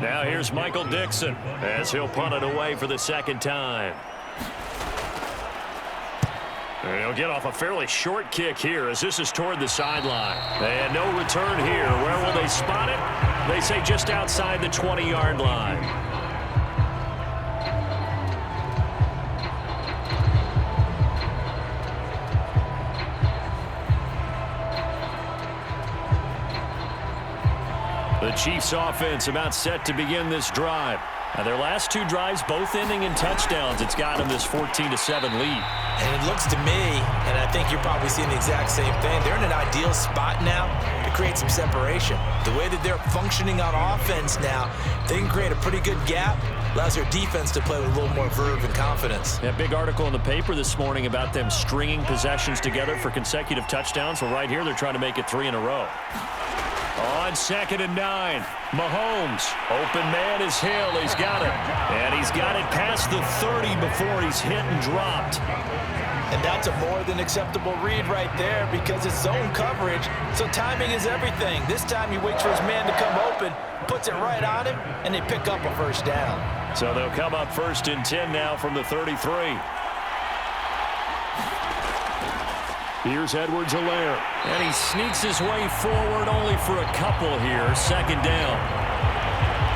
Now here's Michael Dixon as he'll punt it away for the second time. And he'll get off a fairly short kick here as this is toward the sideline. And no return here. Where will they spot it? They say just outside the 20-yard line. The Chiefs offense about set to begin this drive. Now their last two drives both ending in touchdowns. It's got them this 14-7 lead. And it looks to me, and I think you're probably seeing the exact same thing, they're in an ideal spot now to create some separation. The way that they're functioning on offense now, they can create a pretty good gap. Allows their defense to play with a little more verve and confidence. That big article in the paper this morning about them stringing possessions together for consecutive touchdowns. Well, right here they're trying to make it 3 in a row. On 2nd and 9, Mahomes. Open man is Hill. He's got it. And he's got it past the 30 before he's hit and dropped. And that's a more than acceptable read right there because it's zone coverage, so timing is everything. This time he waits for his man to come open, puts it right on him, and they pick up a first down. So they'll come up 1st and 10 now from the 33. Here's Edwards-Helaire. And he sneaks his way forward only for a couple here. 2nd down.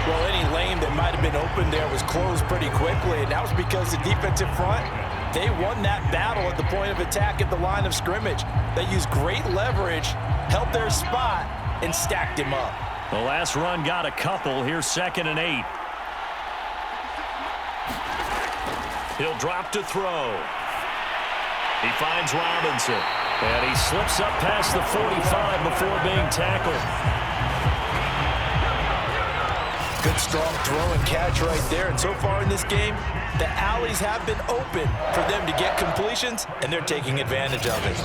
Well, any lane that might have been open there was closed pretty quickly, and that was because the defensive front, they won that battle at the point of attack at the line of scrimmage. They used great leverage, held their spot, and stacked him up. The last run got a couple. Here's 2nd and 8. He'll drop to throw. He finds Robinson, and he slips up past the 45 before being tackled. Good strong throw and catch right there, and so far in this game, the alleys have been open for them to get completions, and they're taking advantage of it.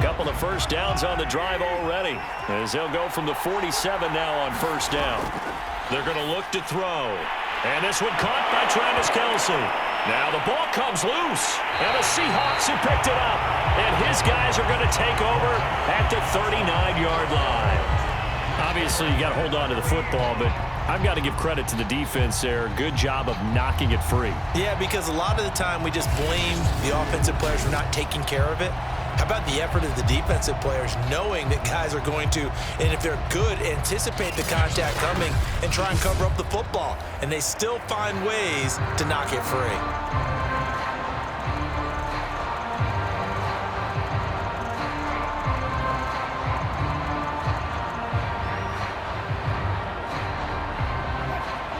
Couple of first downs on the drive already as they'll go from the 47 now on 1st down. They're going to look to throw. And this one caught by Travis Kelce. Now the ball comes loose. And the Seahawks have picked it up. And his guys are going to take over at the 39-yard line. Obviously, you got to hold on to the football, but I've got to give credit to the defense there. Good job of knocking it free. Yeah, because a lot of the time we just blame the offensive players for not taking care of it. How about the effort of the defensive players knowing that guys are going to, and if they're good, anticipate the contact coming and try and cover up the football. And they still find ways to knock it free.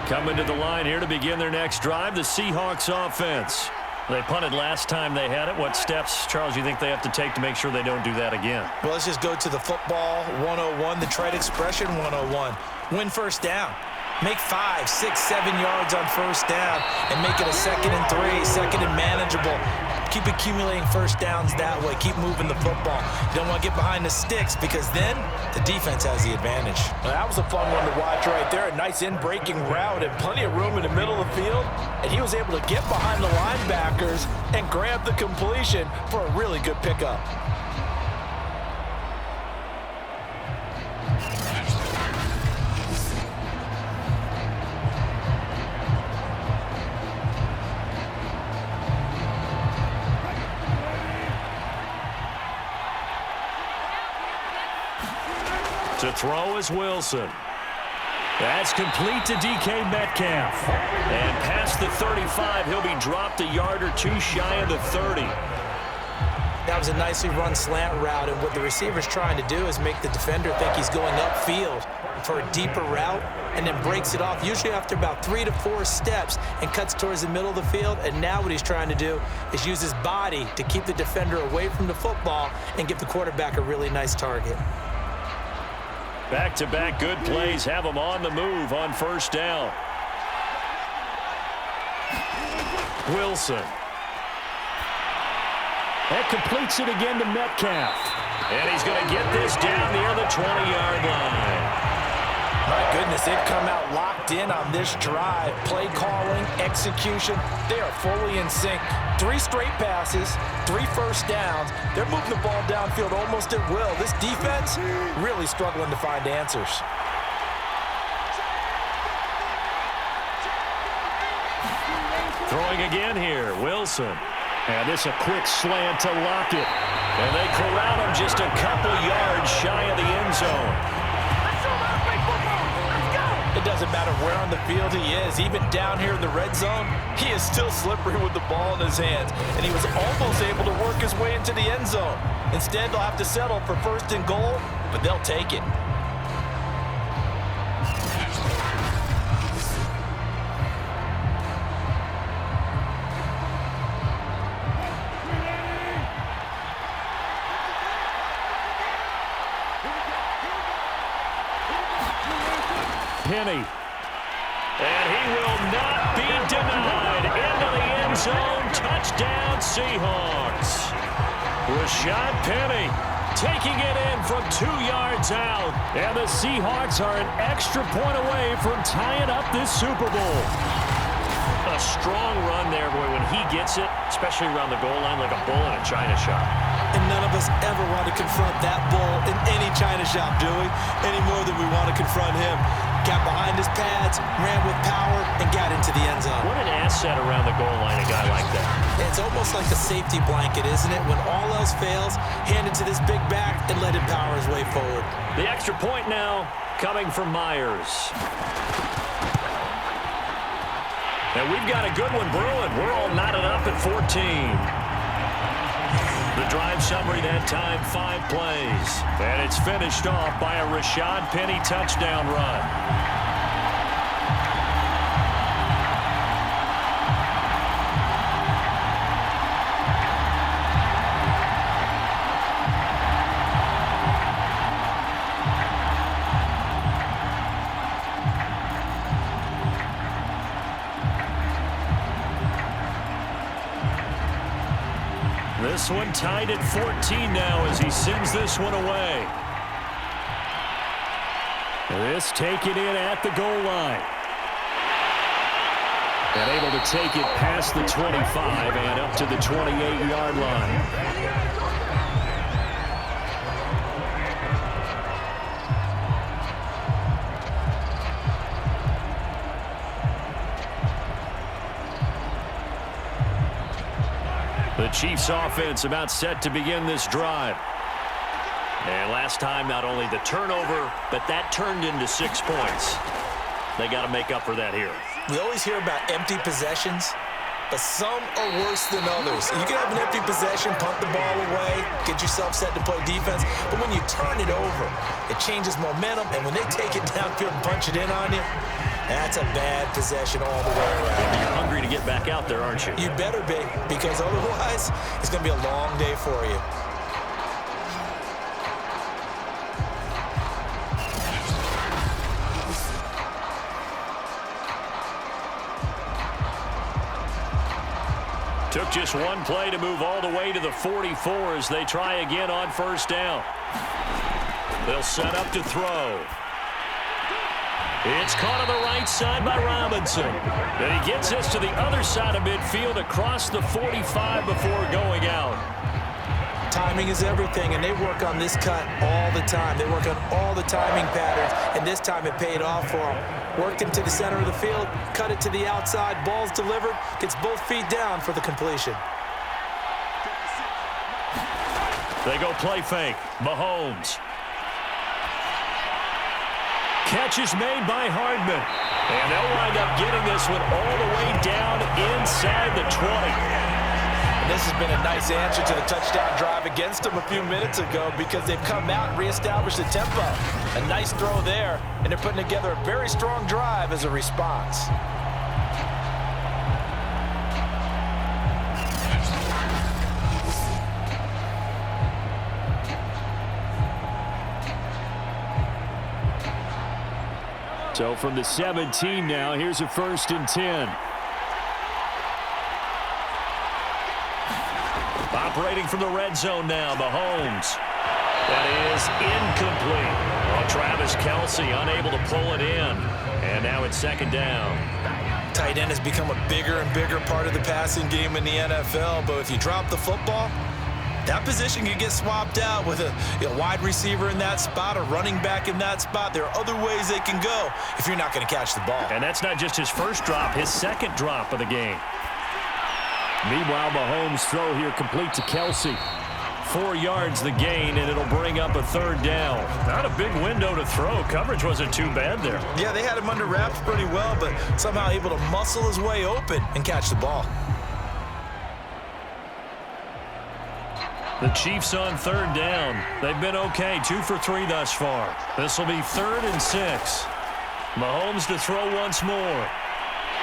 Coming to the line here to begin their next drive, the Seahawks offense. They punted last time they had it. What steps, Charles, you think they have to take to make sure they don't do that again? Well, let's just go to the football 101, the trite expression 101. Win first down. Make 5, 6, 7 yards on first down and make it a 2nd and 3, 2nd and manageable. Keep accumulating first downs that way. Keep moving the football. You don't want to get behind the sticks because then the defense has the advantage. Well, that was a fun one to watch right there. A nice in-breaking route and plenty of room in the middle of the field. And he was able to get behind the linebackers and grab the completion for a really good pickup. To throw is Wilson. That's complete to DK Metcalf. And past the 35, he'll be dropped a yard or two shy of the 30. That was a nicely run slant route, and what the receiver's trying to do is make the defender think he's going upfield for a deeper route and then breaks it off, usually after about 3 to 4 steps, and cuts towards the middle of the field. And now what he's trying to do is use his body to keep the defender away from the football and give the quarterback a really nice target. Back-to-back good plays have them on the move on first down. Wilson. That completes it again to Metcalf. And he's going to get this down near the 20-yard line. My goodness, Yes, they've come out locked in on this drive. Play calling, execution, they are fully in sync. 3 straight passes, 3 first downs. They're moving the ball downfield almost at will. This defense really struggling to find answers. Throwing again here, Wilson. And this a quick slant to Lockett. And they corral him just a couple yards shy of the end zone. It doesn't matter where on the field he is. Even down here in the red zone, he is still slippery with the ball in his hands. And he was almost able to work his way into the end zone. Instead, they'll have to settle for 1st and goal, but they'll take it. Penny. And he will not be denied. Into the end zone. Touchdown, Seahawks. Rashad Penny taking it in from 2 yards out. And the Seahawks are an extra point away from tying up this Super Bowl. A strong run there, boy, when he gets it, especially around the goal line like a bull in a china shop. And none of us ever want to confront that bull in any china shop, do we? Any more than we want to confront him. Got behind his pads, ran with power, and got into the end zone. What an asset around the goal line, a guy like that. It's almost like a safety blanket, isn't it? When all else fails, hand it to this big back and let him power his way forward. The extra point now coming from Myers. And we've got a good one brewing. We're all knotted up at 14. The drive summary that time, 5 plays. And it's finished off by a Rashad Penny touchdown run. This one tied at 14 now as he sends this one away. This taken in at the goal line. And able to take it past the 25 and up to the 28-yard line. The Chiefs offense about set to begin this drive. And last time, not only the turnover, but that turned into 6 points. They got to make up for that here. We always hear about empty possessions, but some are worse than others. You can have an empty possession, punt the ball away, get yourself set to play defense, but when you turn it over, it changes momentum, and when they take it downfield and punch it in on you, that's a bad possession all the way around. You're hungry to get back out there, aren't you? You better be, because otherwise, it's going to be a long day for you. Took just one play to move all the way to the 44 as they try again on first down. They'll set up to throw. It's caught on the right side by Robinson. And he gets this to the other side of midfield across the 45 before going out. Timing is everything, and they work on this cut all the time. They work on all the timing patterns, and this time it paid off for them. Worked him to the center of the field, cut it to the outside, ball's delivered, gets both feet down for the completion. They go play fake. Mahomes. Catch is made by Hardman. And they'll wind up getting this one all the way down inside the 20. And this has been a nice answer to the touchdown drive against them a few minutes ago because they've come out and reestablished the tempo. A nice throw there, and they're putting together a very strong drive as a response. So from the 17 now, here's a 1st and 10. Operating from the red zone now, Mahomes. That is incomplete. Well, Travis Kelce unable to pull it in. And now it's second down. Tight end has become a bigger and bigger part of the passing game in the NFL, but if you drop the football, that position can get swapped out with a wide receiver in that spot, a running back in that spot. There are other ways they can go if you're not going to catch the ball. And that's not just his first drop, his second drop of the game. Meanwhile, Mahomes' throw here complete to Kelce. 4 yards the gain, and it'll bring up a third down. Not a big window to throw. Coverage wasn't too bad there. Yeah, they had him under wraps pretty well, but somehow able to muscle his way open and catch the ball. The Chiefs on third down. They've been okay, 2 for 3 thus far. This will be 3rd and 6. Mahomes to throw once more.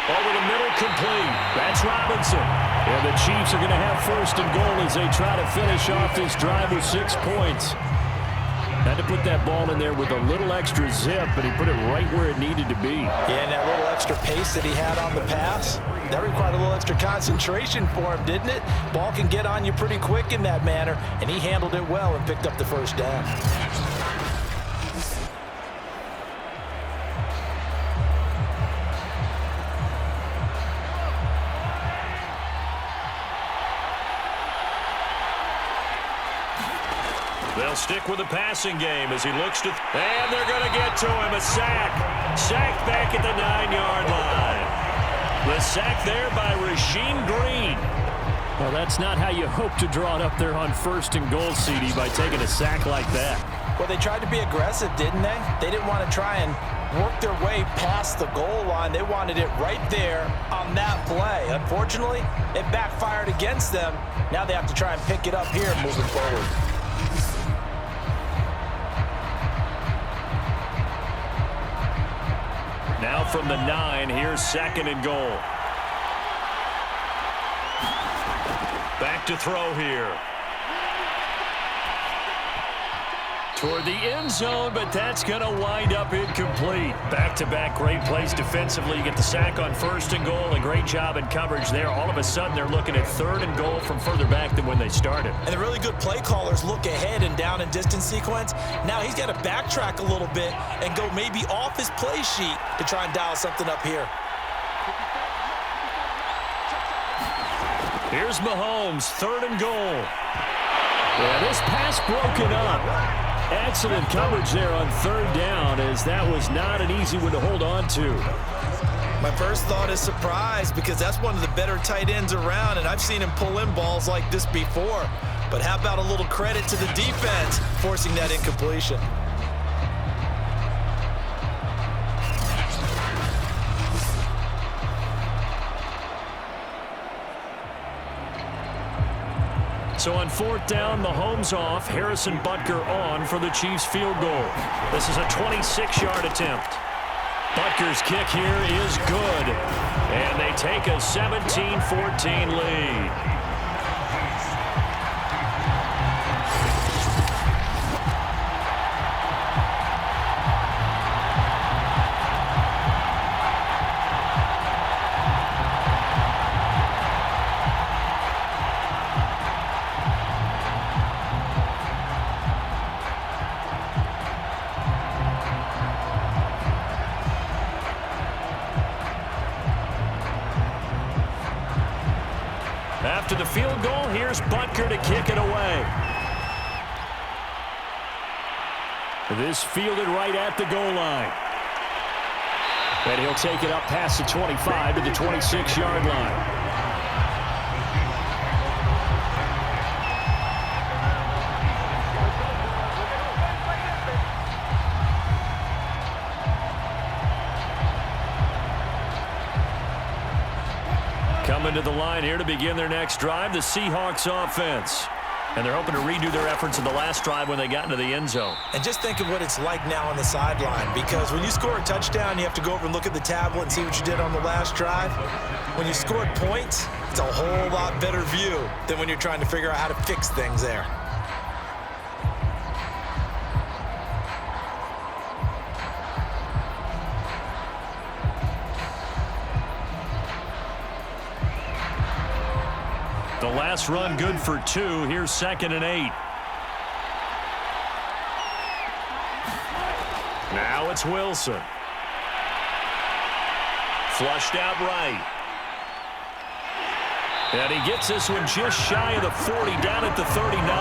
Over the middle, complete. That's Robinson. And the Chiefs are going to have 1st and goal as they try to finish off this drive with 6 points. Had to put that ball in there with a little extra zip, but he put it right where it needed to be. Yeah, and that little extra pace that he had on the pass, that required a little extra concentration for him, didn't it? Ball can get on you pretty quick in that manner, and he handled it well and picked up the 1st down. They'll stick with the passing game as he looks to... And they're going to get to him. A sack. Sacked back at the 9-yard line. The sack there by Rasheem Green. Well, that's not how you hope to draw it up there on 1st and goal, CD, by taking a sack like that. Well, they tried to be aggressive, didn't they? They didn't want to try and work their way past the goal line. They wanted it right there on that play. Unfortunately, it backfired against them. Now they have to try and pick it up here moving forward. Now from the 9, here's 2nd and goal. Back to throw here. Toward the end zone, but that's going to wind up incomplete. Back-to-back great plays defensively. You get the sack on 1st and goal. A great job in coverage there. All of a sudden, they're looking at 3rd and goal from further back than when they started. And the really good play callers look ahead and down and distance sequence. Now he's got to backtrack a little bit and go maybe off his play sheet to try and dial something up here. Here's Mahomes, 3rd and goal. Yeah, this pass broken up. Excellent coverage there on 3rd down, as that was not an easy one to hold on to. My first thought is surprise, because that's one of the better tight ends around, and I've seen him pull in balls like this before. But how about a little credit to the defense forcing that incompletion? So on 4th down, Mahomes off, Harrison Butker on for the Chiefs field goal. This is a 26-yard attempt. Butker's kick here is good, and they take a 17-14 lead. After the field goal, here's Butker to kick it away. This fielded right at the goal line. And he'll take it up past the 25 to the 26-yard line. Coming to the line here to begin their next drive, the Seahawks offense. And they're hoping to redo their efforts in the last drive when they got into the end zone. And just think of what it's like now on the sideline, because when you score a touchdown, you have to go over and look at the tablet and see what you did on the last drive. When you scored points, it's a whole lot better view than when you're trying to figure out how to fix things there. The last run good for 2. Here's 2nd and 8. Now it's Wilson. Flushed out right. And he gets this one just shy of the 40, down at the 39.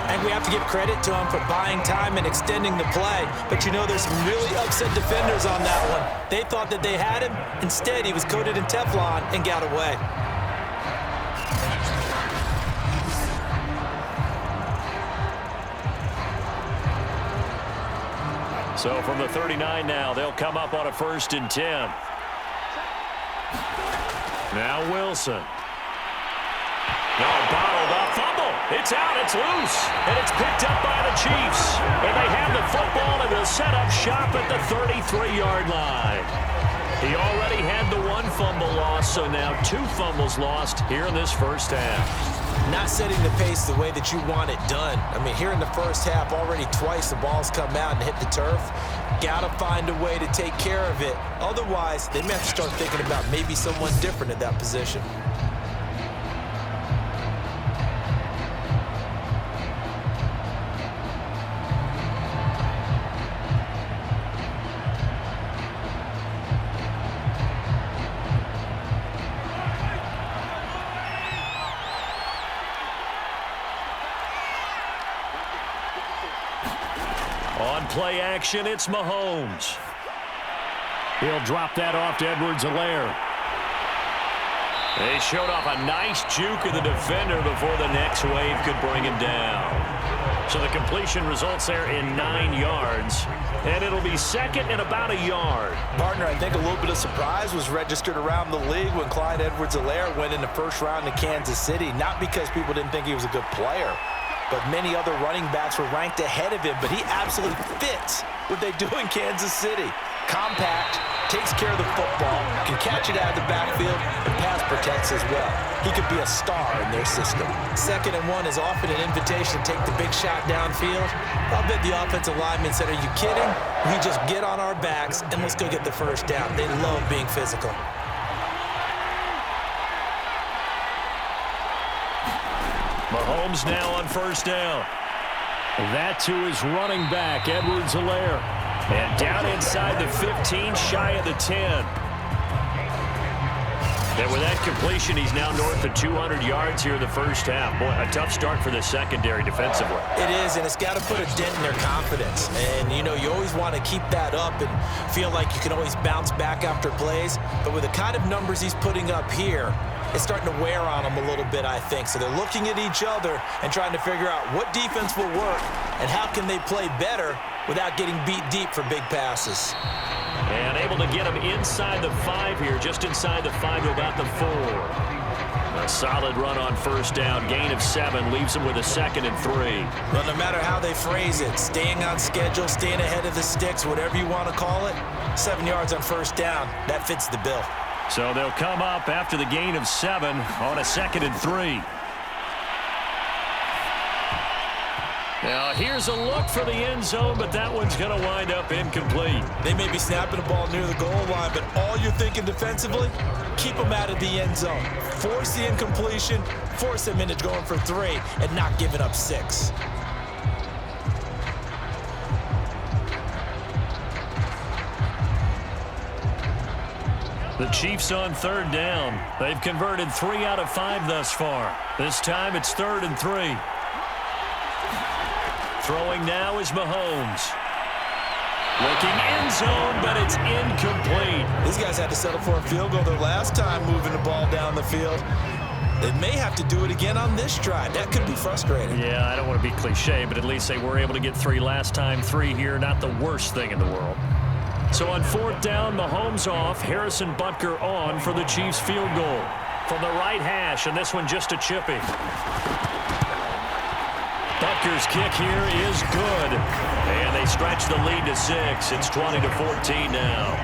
And we have to give credit to him for buying time and extending the play. But you know, there's some really upset defenders on that one. They thought that they had him. Instead, he was coated in Teflon and got away. So from the 39 now, they'll come up on a 1st and 10. Now Wilson. Now bottled up fumble. It's out. It's loose. And it's picked up by the Chiefs. And they have the football and will set up shop at the 33-yard line. He already had the 1 fumble loss, so now 2 fumbles lost here in this first half. Not setting the pace the way that you want it done. I mean, here in the first half, already twice the ball's come out and hit the turf. Got to find a way to take care of it. Otherwise, they may have to start thinking about maybe someone different at that position. On play action, it's Mahomes. He'll drop that off to Edwards-Helaire. They showed off a nice juke of the defender before the next wave could bring him down. So the completion results there in 9 yards, and it'll be second and about a yard. Partner, I think a little bit of surprise was registered around the league when Clyde Edwards-Helaire went in the first round to Kansas City. Not because people didn't think he was a good player, but many other running backs were ranked ahead of him. But he absolutely fits what they do in Kansas City. Compact, takes care of the football, can catch it out of the backfield, and pass protects as well. He could be a star in their system. 2nd and 1 is often an invitation to take the big shot downfield. I'll bet the offensive lineman said, "Are you kidding? We just get on our backs and let's go get the first down." They love being physical. Mahomes now on 1st down. That to his running back, Edwards-Helaire. And down inside the 15, shy of the 10. And with that completion, he's now north of 200 yards here in the first half. Boy, a tough start for the secondary defensively. It is, and it's got to put a dent in their confidence. And, you know, you always want to keep that up and feel like you can always bounce back after plays. But with the kind of numbers he's putting up here, it's starting to wear on them a little bit, I think. So they're looking at each other and trying to figure out what defense will work and how can they play better without getting beat deep for big passes. And able to get him inside the 5 here, just inside the 5 to about the 4. A solid run on 1st down, gain of 7, leaves him with a 2nd and 3. Well, no matter how they phrase it, staying on schedule, staying ahead of the sticks, whatever you want to call it, 7 yards on 1st down, that fits the bill. So they'll come up after the gain of 7 on a 2nd and 3. Now here's a look for the end zone, but that one's going to wind up incomplete. They may be snapping the ball near the goal line, but all you're thinking defensively, keep them out of the end zone. Force the incompletion, force them into going for 3, and not giving up 6. The Chiefs on 3rd down. They've converted 3 out of 5 thus far. This time it's 3rd and 3. Throwing now is Mahomes. Looking end zone, but it's incomplete. These guys had to settle for a field goal their last time moving the ball down the field. They may have to do it again on this drive. That could be frustrating. Yeah, I don't want to be cliche, but at least they were able to get 3 last time. 3 here, not the worst thing in the world. So on 4th down, Mahomes off. Harrison Butker on for the Chiefs field goal. From the right hash, and this one just a chippy. Butker's kick here is good. And they stretch the lead to 6. It's 20-14 now.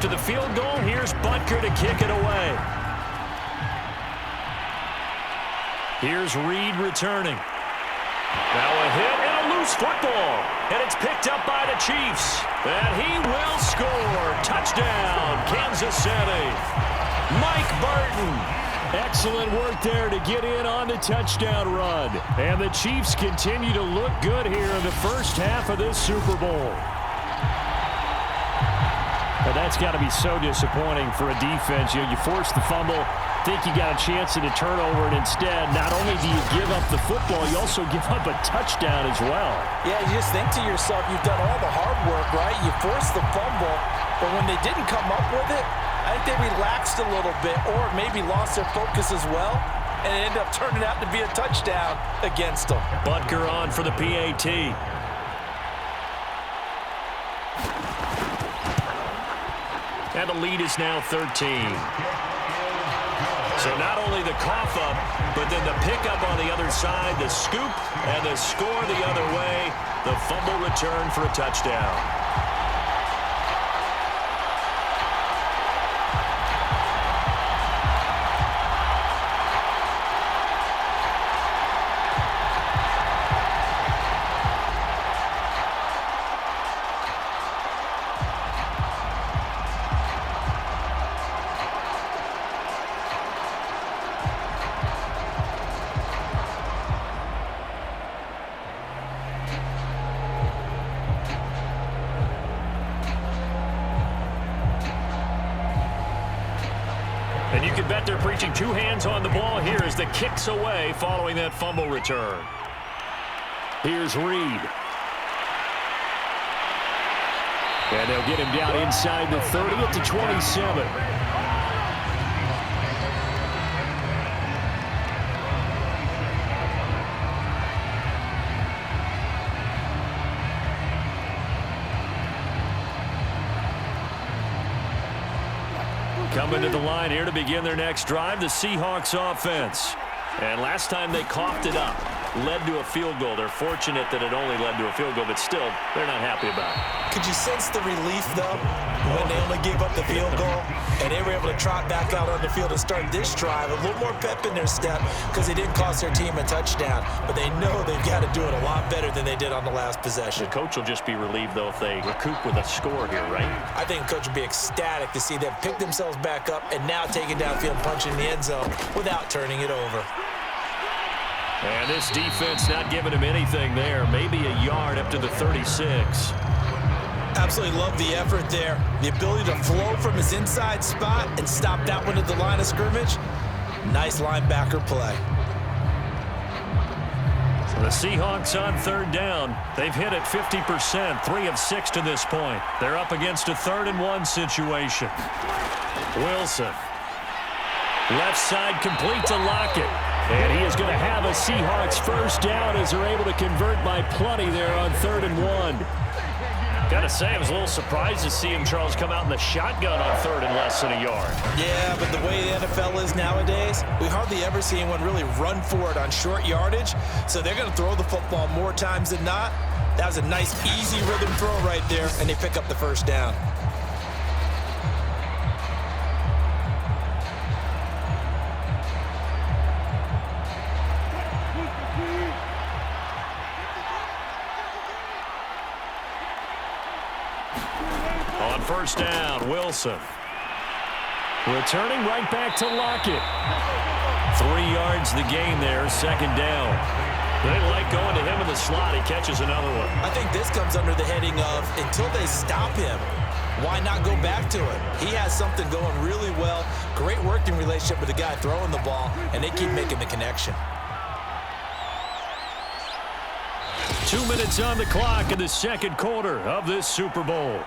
after the field goal. Here's Butker to kick it away. Here's Reed returning. Now a hit and a loose football. And it's picked up by the Chiefs. And he will score. Touchdown, Kansas City. Mike Burton. Excellent work there to get in on the touchdown run. And the Chiefs continue to look good here in the first half of this Super Bowl. Well, that's got to be so disappointing for a defense. You force the fumble, think you got a chance at a turnover, and instead, not only do you give up the football, you also give up a touchdown as well. Yeah, you just think to yourself, you've done all the hard work, right? You forced the fumble, but when they didn't come up with it, I think they relaxed a little bit or maybe lost their focus as well, and it ended up turning out to be a touchdown against them. Butker on for the PAT. And the lead is now 13. So not only the cough up, but then the pickup on the other side, the scoop, and the score the other way. The fumble return for a touchdown. And you can bet they're preaching two hands on the ball here as the kick's away following that fumble return. Here's Reed. And they'll get him down inside the 30 at the 27. Coming to the line here to begin their next drive, the Seahawks offense. And last time they coughed it up, led to a field goal. They're fortunate that it only led to a field goal, but still, they're not happy about it. Could you sense the relief, though, when they only gave up the field goal and they were able to trot back out on the field and start this drive? A little more pep in their step because they didn't cost their team a touchdown, but they know they've got to do it a lot better than they did on the last possession. The coach will just be relieved, though, if they recoup with a score here, right? I think the coach will be ecstatic to see them pick themselves back up and now take it downfield, punching the end zone without turning it over. And this defense not giving him anything there. Maybe a yard up to the 36. Absolutely love the effort there. The ability to flow from his inside spot and stop that one at the line of scrimmage. Nice linebacker play. So the Seahawks on third down. They've hit it 50%, 3 of 6 to this point. They're up against a 3rd-and-1 situation. Wilson. Left side complete to Lockett. And he is going to have a Seahawks first down as they're able to convert by plenty there on 3rd and 1. Got to say, I was a little surprised to see him, Charles, come out in the shotgun on 3rd and less than a yard. Yeah, but the way the NFL is nowadays, we hardly ever see anyone really run for it on short yardage. So they're going to throw the football more times than not. That was a nice, easy rhythm throw right there, and they pick up the first down. On first down, Wilson. Returning right back to Lockett. 3 yards the gain there, 2nd down. They like going to him in the slot. He catches another one. I think this comes under the heading of until they stop him, why not go back to it? He has something going really well. Great working relationship with the guy throwing the ball, and they keep making the connection. 2 minutes on the clock in the 2nd quarter of this Super Bowl.